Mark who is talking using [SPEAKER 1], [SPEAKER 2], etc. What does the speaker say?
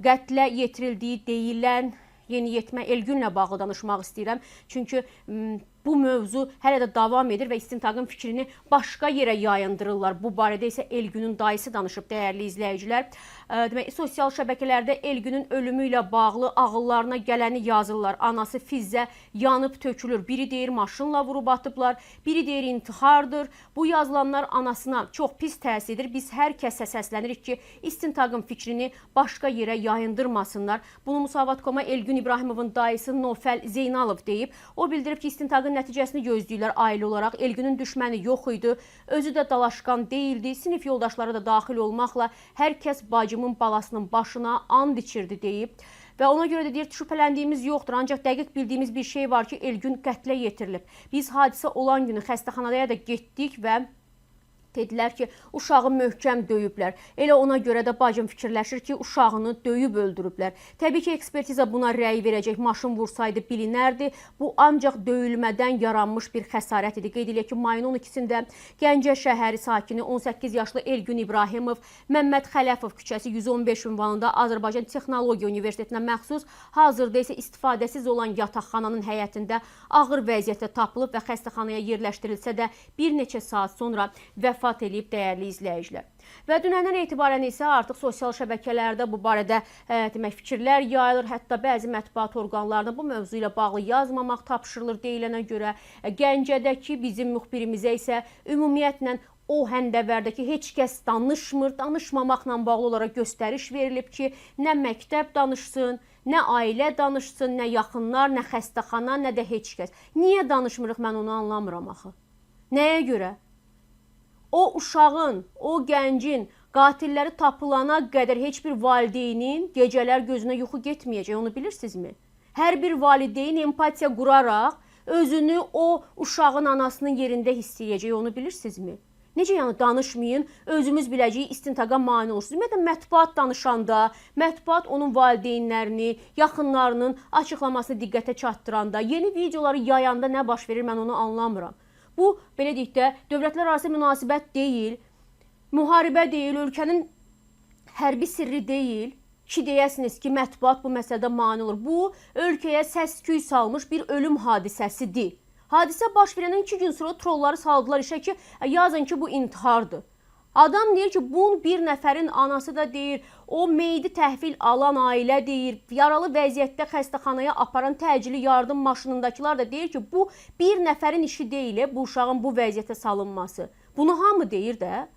[SPEAKER 1] qətlə yetirildiyi deyilən yeniyetmə Elgünlə bağlı danışmaq istəyirəm. Çünki bu mövzu hələ də davam edir və istintaqın fikrini başqa yerə yayındırırlar. Bu barədə isə Elgünün dayısı danışıb, dəyərli izləyicilər. Demək, sosial şəbəkələrdə Elgünün ölümü ilə bağlı ağıllarına gələni yazırlar. Anası Fizzə yanıb tökülür. Biri deyir maşınla vurub atıblar, biri deyir intihardır. Bu yazılanlar anasına çox pis təsirdir. Biz hər kəsə səslənirik ki, istintaqın fikrini başqa yerə yayındırmasınlar. Bunu Musavat.com-a Elgün İbrahimovun dayısı Nofəl Zeynalov deyib. O bildirib ki, istintaqın nəticəsini gözləyirlər ailə olaraq. Elgünün düşməni yox idi, özü də dalaşqan deyildi. Sinif yoldaşları da daxil olmaqla hər kəs bacımın balasının başına and içirdi deyib. Və ona görə də deyir, şübhələndiyimiz yoxdur, ancaq dəqiq bildiyimiz bir şey var ki, Elgün qətlə yetirilib. Biz hadisə olan günü xəstəxanaya da getdik və dedilər ki, uşağı möhkəm döyüblər. Elə ona görə də bacım fikirləşir ki, uşağını döyüb öldürüblər. Təbii ki, ekspertiza buna rəy verəcək. Maşın vursaydı bilinərdi. Bu ancaq döyülmədən yaranmış bir xəsarət idi. Qeyd edək ki, mayın 12-sində Gəncə şəhəri sakini 18 yaşlı Elgün İbrahimov Məmməd Xələfov küçəsi 115 ünvanında Azərbaycan Texnologiya Universitetinə məxsus, hazırda isə istifadəsiz olan yataqxananın həyətində ağır vəziyyətdə tapılıb və xəstəxanaya yerləşdirilsə də bir neçə saat sonra vəfat edib, dəyərli izləyicilər. Və dünəndən etibarən isə artıq sosial şəbəkələrdə bu barədə demək fikirlər yayılır. Hətta bəzi mətbuat orqanlarında bu mövzu ilə bağlı yazmamaq tapşırılır deyilənə görə. Gəncədəki bizim müxbirimizə isə ümumiyyətlə o həndəvərdəki heç kəs danışmır, danışmamaqla bağlı olaraq göstəriş verilib ki, nə məktəb danışsın, nə ailə danışsın, nə yaxınlar, nə xəstəxana, nə də heç kəs. Niyə danışmırıq, mən onu anlamıram axı. Nəyə görə? O uşağın, o gəncin qatilləri tapılana qədər heç bir valideynin gecələr gözünə yuxu getməyəcək, onu bilirsinizmi? Hər bir valideyn empatiya quraraq özünü o uşağın anasının yerində hiss edəcək, onu bilirsinizmi? Necə yəni danışmayın, özümüz biləcəyik, istintaqa mane olursunuz. Ümumiyyətlə, mətbuat danışanda, mətbuat onun valideynlərini, yaxınlarının açıqlamasını diqqətə çatdıranda, yeni videoları yayanda nə baş verir, mən onu anlamıram. Bu, belə deyək də, dövlətlər arası münasibət deyil, müharibə deyil, ölkənin hərbi sirri deyil ki, deyəsiniz ki, mətbuat bu məsələdə mane olur. Bu, ölkəyə səs-küy salmış bir ölüm hadisəsidir. Hadisə baş verəndən 2 gün sonra trolları saldılar işə ki, yazın ki, bu intihardır. Adam deyir ki, bu bir nəfərin anası da deyir, o meyidi təhvil alan ailə deyir, yaralı vəziyyətdə xəstəxanaya aparan təcili yardım maşınındakılar da deyir ki, bu bir nəfərin işi deyil, bu uşağın bu vəziyyətə salınması. Bunu hamı deyir də.